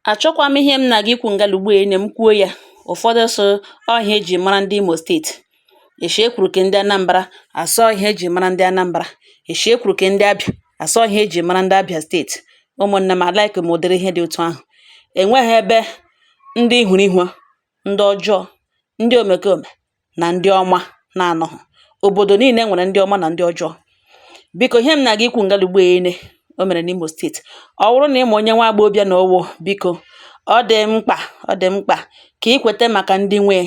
Achọkwa m ihe m na gị ikwu ngalugbu ene m kwuo ya. Ụfọdụ sị ọ ihe eji mara ndị Imo steeti. Eshi ekwuru ke ndị Anambra asị ọ ihe eji mara ndị Anambra. Eshi ekwuru ke ndị Abịa asị ọ ihe eji mara ndị Abịa steeti. Ụmụnne m alaịkị m ụdịrị ihe dị otu ahụ. Enweghị ebe ndị hụrụ ihu, ndị ọjọọ, ndị omekome na ndị ọma na-anọghị. Obodo niile nwere ndị ọma na ndị ọjọọ. Biko ihe m na gị ikwu ngalugbu ene o mere n'Imo steeti. Ọ bụrụ na ịma onye nwa agbọghọbịa na owo, biko ọ dị mkpa ka ikwete maka ndị nwe,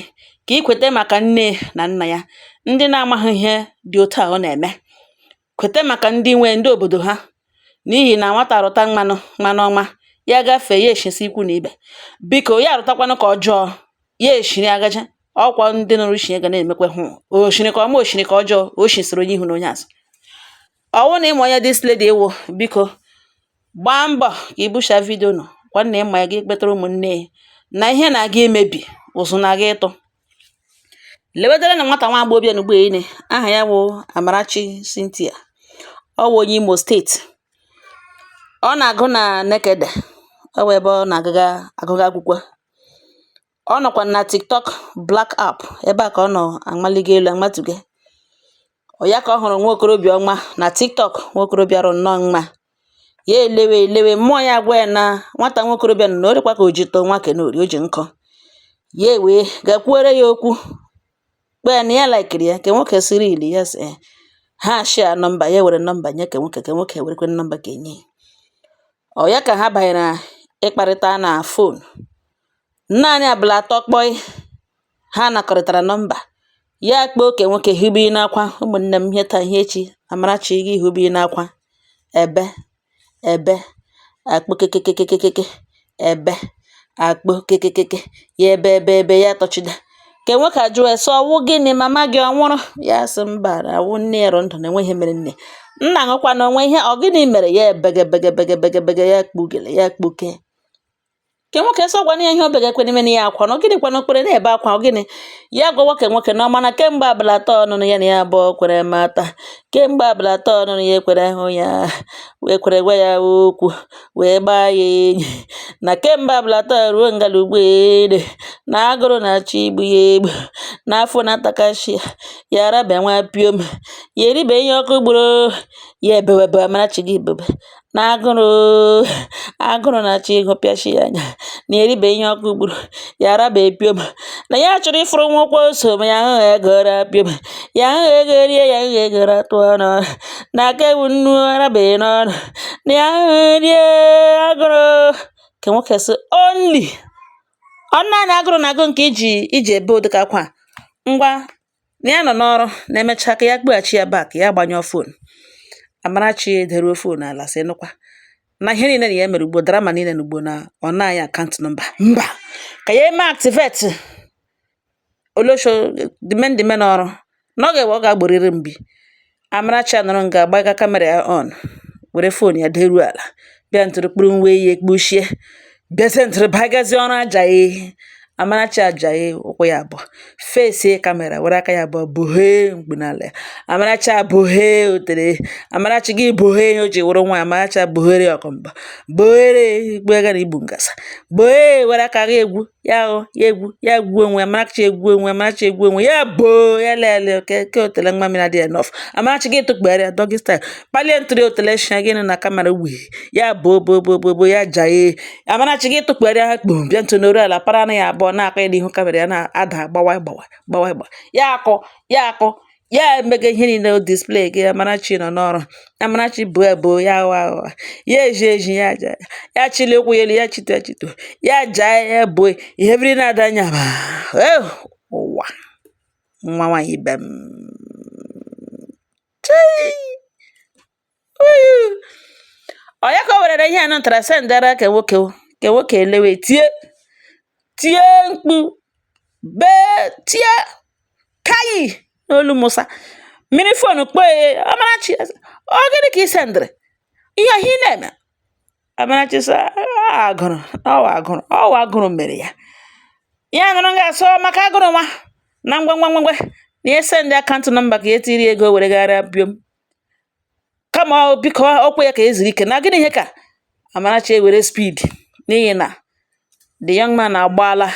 ka ikwete maka nne na nna ya, ndị na-amaghị ihe dị otu a ọ na-eme. Kwete maka ndị nwe, ndị obodo ha, n'ihi na nwata rụta mmanụ ọma ya gafee ya eshisi ikwu na ibe. Biko ya rụtakwanụ ka ọjọọ ya eshiri agaje. Ọkwa ndị nụrụ shie ga na-emekwe hụ oshiri ka ọma oshiri ka ọjọọ o shisiri onye ihu na onye azụ. Ọ bụrụ na ịma onye dis lady ewo, biko gbaa mbọ ka ibusha vidio nọ gwa na ịma ya gị kpetara ụmụnne na ihe na-aga imebi ụzụ na-aga ịtụ. Lewedere na nwata nwa agbọghọbịa n'ugbo ene aha ya bụ Amarachi Cynthia. Ọ wụ onye Imo steeti. Ọ na-agụ na Nekede. Ọ wụ ebe ọ na-agụga akwụkwọ. Ọ nọkwa na TikTok Black app ebe a ka ọ nọ amaligo elu amatuge. Ọ ya ka ọ hụrụ nwa okorobịa ọma na TikTok, nwa okorobịa rụ nnọọ mma. Ya elewe mmụọ ya agwa ya na nwata nwa okorobịa nọ na orikwa ka o ji too nwa kenori o ji nkọ. Ya wee gakwuere ya okwu kpee na ya laikiri ya ke nwoke siri ili ya sị ha share nọmba, ya were nọmba nye ke nwoke werekwe nọmba ka enye. Ọ ya ka ha banyere ịkparịta na fon. Naanị abalị atọ kpọị ha nakọrịtara nọmba. Ya kpọọ ke nwoke hibe n'akwa. Ụmụnne m ihe taa ihe echi Amarachi gị hibe n'akwa. Ebe akpọ kekekekekeke ebe akpọ kekekeke ya ebe ya tọchide. Ke nwoke ajụọ ese ọwụ gịnị mama gị ọ nwụrụ? Ya sị mba na awụ nne ya rụ ndụ na enweghị mere nne. Nna ṅụkwa na onwe ihe ọ gịnị mere ya ebege ya kpugele ya kpuke. Ke nwoke sọ gwana ya ihe obege kwene mene ya akwa na ọ gịnị kwana okpere na-ebe akwa ọ gịnị. Ya gwawa ke nwoke na ọma na kemgbe abalị atọ ọnụnụ ya na ya abụọ kwere mata. Kemgbe abalị atọ ọnụnụ ya ekwere hụ ya wee kwere gwa ya okwu wee gbaa ya enyi. Na kemgbe abalị atọ ruo ngalugbu ene na agụrụ na-achọ igbu ya egbu na afọ na-atakashi ya arabịa nwa piom ya eribe ihe ọkụ gburu ya ebewebe Amarachi gị bebe na agụrụ na-achọ ịgụpịashi ya anya na eribe ihe ọkụ gburu ya araba epiom na ya chọrọ ịfụrụ nwokwe so ma ya ahụghị egoro apiom ya ahụghị ego rie ya ahụghị egoro atụ ọnụ na aka ewu nnu arabeghị n'ọnụ na ya ahụghị rie agụrụ. Ke nwoke sị only ọ naanị agụrụ na agụ nke iji ebe ụdịka akwa ngwa na ya nọ n'ọrụ na emecha ka ya kpughachi ya back ya gbanyụọ fon. Amarachi ederuo fon ala sị nụkwa na ihe niile na ya mere ugbo drama niile na ugbo na ọ naghị akaụntụ nọmba mba ka ya eme activate olosho dime n'ọrụ na ọ ga-ewe ọ ga-agboriri mbi. Amarachi anọrọ nga agbaga kamera ya on were fon ya deruo ala bịa ntụrụ kpụrụ nwe ihe kpuchie bịazie ntụrụ bagazie ọrụ ajaghị. Amarachi ajaghị ụkwụ ya abụọ fesie kamera were aka ya abụọ boghee mkpunala ya. Amarachi aboghee otere. Amarachi gị boghee o ji wụrụ nwa. Amarachi bohere ọkọmba bohere gbega na igbu ngasa boghee were aka gị egwu ya egwu onwe. Amarachi egwu onwe ya boo ya lele ke otele nwa mmiri adịghị enough. Amarachi gị tụkpere ya doggy style kpalie ntụrụ otele shia gị na kamera wee ya bo ya jaghee. Amarachi gị tụkpere ya kpom bịa ntụ n'oru ala para na ya abụọ na-akọ ya n'ihu kamera ya na-ada gbawa ya akọ ya emege ihe niile o display gị. Amarachi nọ n'ọrụ. Amarachi bụ ebo ya aghọ ya eji ya aja ya chili ụkwụ ya elu ya chito ya jaa ya bo ihe biri na-ada anya ụwa nwa nwaanyị ibe m. Ọ ya ka o werere ihe anọ ntara sendara ke nwoke elewe tie mkpu bee tie kayi n'olu Musa mmiri fonu kpee. Amarachi ọ gịnị ka ị sendịrị ihe ọhị na-eme? Amarachi sị agụrụ mere ya nụrụ ga-asọ maka agụrụ nwa na ngwa na ya sendị akaụntụ nọmba ka ya tiri ego were gara biom kama biko okwu ya ka eziri ike na gịnị ihe ka Amarachi ewere speed n'ihi na the young man agbaala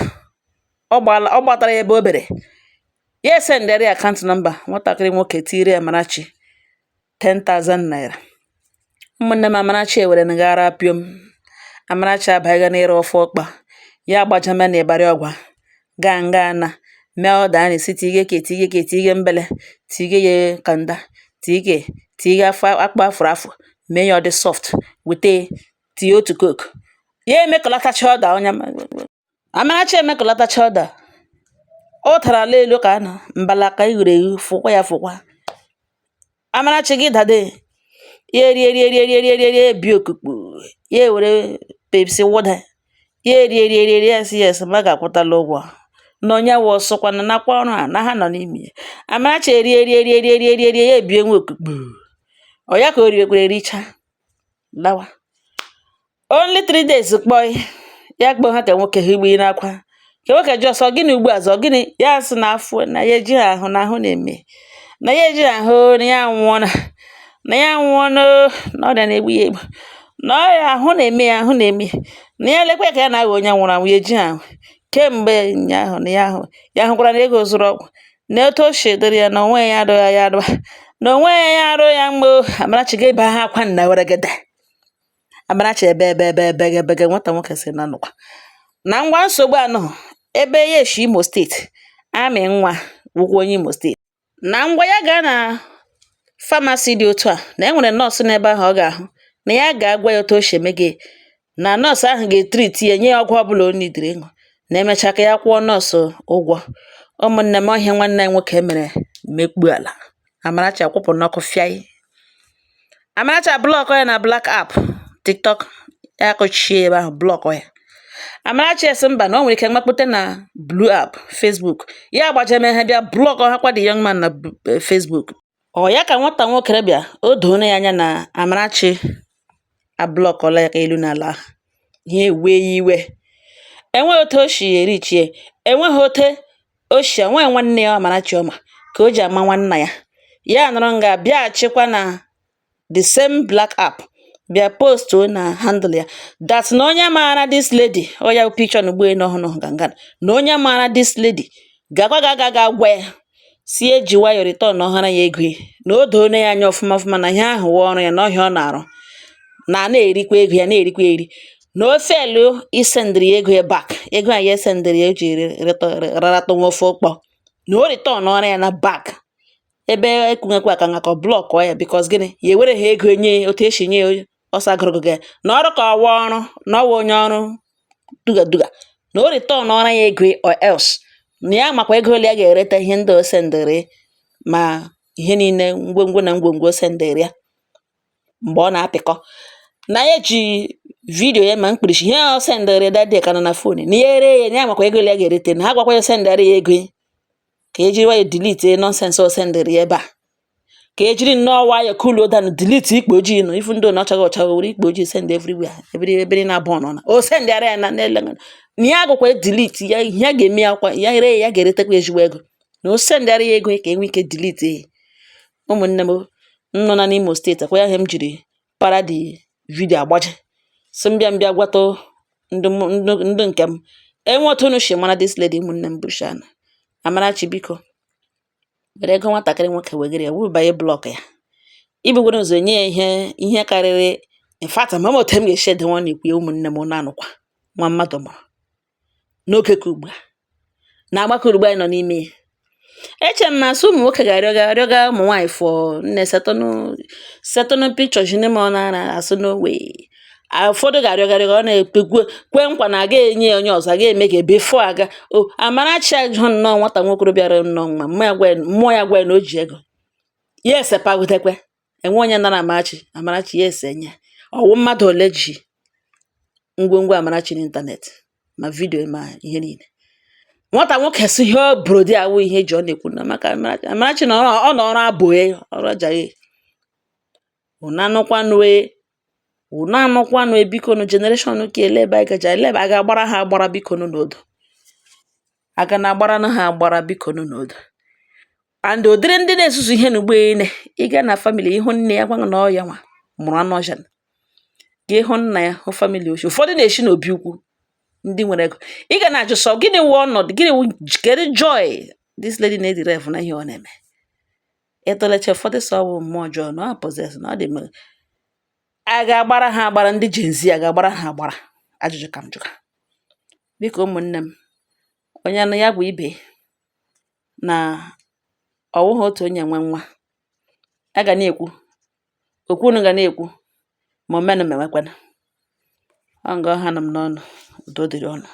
ọ gbatara ebe o bere ya esendịrị account number nwatakịrị nwoke tiri Amarachi 10,000 naira. Ụmụnne m Amarachi ewere ngara pịọm. Amarachi abaghị n'ịrụ ofe ọkpa ya gbajame na ịbarị ọgwa gaa nga na mee ọda anyị si tige mbele tige ya kanda tige afọ akpa afụrụ afụ mee ya ọ dị soft wete tie otu coke ya emekọlatacha ọda onye Amarachi emekọlatacha ọda ọ tara ala elu ka anọ mbalaka ighere eghu fụkwa ya fụkwa. Amarachi gị dade ya rie bi okukpu ya ewere Pepsi wụda ya rie yes ma ga-akwụtala ụgwọ na onye wụ ọsọkwa na nakwa ọrụ a na ha nọ n'ime. Amarachi rie ya ebie nwe okukpu ọ ya ka o riwekwere richa lawa. Only 3 days kpọị ya kpọọ ha ka nwoke ha igbu n'akwa ka nwoke jụ ọsọ gịnị ugbu a zọ gịnị ya sị na afọ na ya eji ahụ na ahụ na-eme na ya eji ahụ na ya nwụọ na ya nwụọ na ọrịa na-egbu ya egbu na ọrịa ahụ na-eme ya ahụ na-eme na ya lekwa ka ya na-aghọ onye nwụrụ anwụ ya eji ahụ kemgbe ụnyaahụ na ya hụkwara na ego zụrụ ọgwụ na otu o si dịrị ya na onwe ya adọghị ya adọba na onwe ya arụ ya mgbe Amarachi ga-ebe ha akwa nna were gede. Amarachi ebe nwata nwoke si na nụkwa na ngwa nsogbu anọ ebe ya eshi Imo steeti amị nwa wụkwa onye Imo steeti na ngwa ya gaa na famasi dị otu a na enwere nọọsụ n'ebe ahụ ọ ga-ahụ na ya ga-agwa ya otu o si eme gị na nọọsụ ahụ ga-etriti ya nye ya ọgwụ ọbụla o nidiri ịṅụ na emecha ka ya kwụọ nọọsụ ụgwọ. Ụmụnne m ọhịa nwanne ya nwoke mere mekpu ala Amarachi akwụpụ n'ọkụ fịa. Amarachi blọkụ ya na black app TikTok ya kụchie ebe ahụ blọkụ ya. Amarachi esi mba na o nwere ike mmakpute na blue app Facebook ya gbajeme ha bịa blọkụ ha kwa the young man na Facebook. Ọ ya ka nwata nwoke bịa o doona ya anya na Amarachi ablọkọla ya ka elu n'ala ihe wee iwe enweghị otu o si erichie enweghị otu o si enweghị nwanne ya Amarachi ọma ka o ji ama nwanna ya ya nọrọ nga bịa chịkwa na the same black app bịa postu na handle ya that na onye maara this lady ọ ya picture na ugbo n'ọhụrụ gangan na onye maara this lady gakwa ga gwa ya si eji nwayọ return ọhụrụ ya ego na o doona ya anya ọfụma na ihe ahụ wụ ọrụ ya na ọhịa ọ na-arụ na-erikwa ego ya na-erikwa eri na ofe elu isendịrị ya ego ya back ego a ya esendịrị ya o ji rarata nwofe ụkpọ na o return ọrụ ya na back ebe ekwughekwa ka nga ka blọkụ ya because gịnị ya ewere ha ego nye otu esi nye ya ọsa agụrụgụ ya na ọrụ ka ọwa ọrụ na ọwa onye ọrụ duga na o return ọrụ ya ego or else na ya makwa ego ole ya ga-ereta ihe ndị o sendịrị ma ihe niile ngwongwo na ngwongwo o sendịrị ya mgbe ọ na-apịkọ na ya eji vidio ya ma mkpirisi ihe ọ sendịrị dadị ka nọ na fon na ya ere ya na ya makwa ego ole ya ga-erete na ha gwakwa ya sendịrị ya ego ka ejiri waya delete nonsense o sendịrị ya ebe a ka ejiri nnọọ waya kuluo dan delete ikpo ojii nọ ifu ndị ọ na-ọchaghị ọcha were ikpo ojii send everywhere ebiri na-abụ nọ na o sendịara ya na n'ele na ya agụkwa delete ya ihe a ga-eme ya kwa ya ere ya ga-eretekwa ezigbo ego na o sendịara ya ego ka enwe ike delete ụmụnne m nọ na n'Imo steeti akwa ya ihe m jiri para di vidio agbaje si mbịa gwata ndị nke m enwe otu unu si mara this lady ụmụnne m Bushana Amarachi biko were ego nwatakịrị nwoke wegere ya wụbanye blọk ya ibugoro ụzọ nye ya ihe karịrị infata ma otu m ga-esi ede nwa na-ekwu ya ụmụnne m na-anụkwa nwa mmadụ mụrụ n'oge ka ugbu a na agbakọ ugbu anyị nọ n'ime ya eche m na asụ ụmụ nwoke ga-arịọga ụmụ nwaanyị fọ nne setọnụ pikchọs n'ime ọ na-asụ n'owe ụfọdụ ga-arịọgarịga ọ na-ekpekwe kwe nkwa na aga enye onye ọzọ aga eme ga before aga Amarachi ajụ nnọọ nwata nwoke bịara nnọọ nwa mmụọ ya gwa na o ji ego ya esepagotekwe enwe onye nara Amarachi ya esenye ọwụ mmadụ ole ji ngwongwo Amarachi n'ịntanetị ma vidio ma ihe niile nwata nwoke si ihe brodi awụ ihe ji ọ na-ekwu na maka Amarachi na ọ nọ ọrụ abụghị ọrụ ajaghị ụnanụkwanụ ebikonu generation ka eleba anyị gaja eleba aga agbara ha agbara bikonu n'odo aga na agbara na ha agbara bikonu n'odo and ụdịrị ndị na-esusu ihe n'ugbo ine ịga na family ịhụ nne ya gwa na ọ ya nwa mụrụ anụ ọja gị ịhụ nna ya hụ family ochi ụfọdụ na-eshi n'obi ukwu ndị nwere ego. Ị ga na-ajụ sọ gịnị wụ ọnọdụ, gịnị wụ kedu joy this lady na-ederive na ihe ọ na-eme. Ịtụlecha ụfọdụ sọ ọwụ mmụọ ọjọọ na ọ possess na ọ dị mere. A ga-agbara ha agbara, ndị Gen Z a ga-agbara ha agbara? Ajụjụ ka m jụrụ. Biko ụmụnne m, onye anụ ya bụ ibe na ọ wụghị otu onye nwe nwa. A ga na-ekwu, okwu unu ga na-ekwu, ma omenụ ma enwekwanụ. Ọ nga ọha nọ m n'ọnụ. Udo dịrị ọnụ.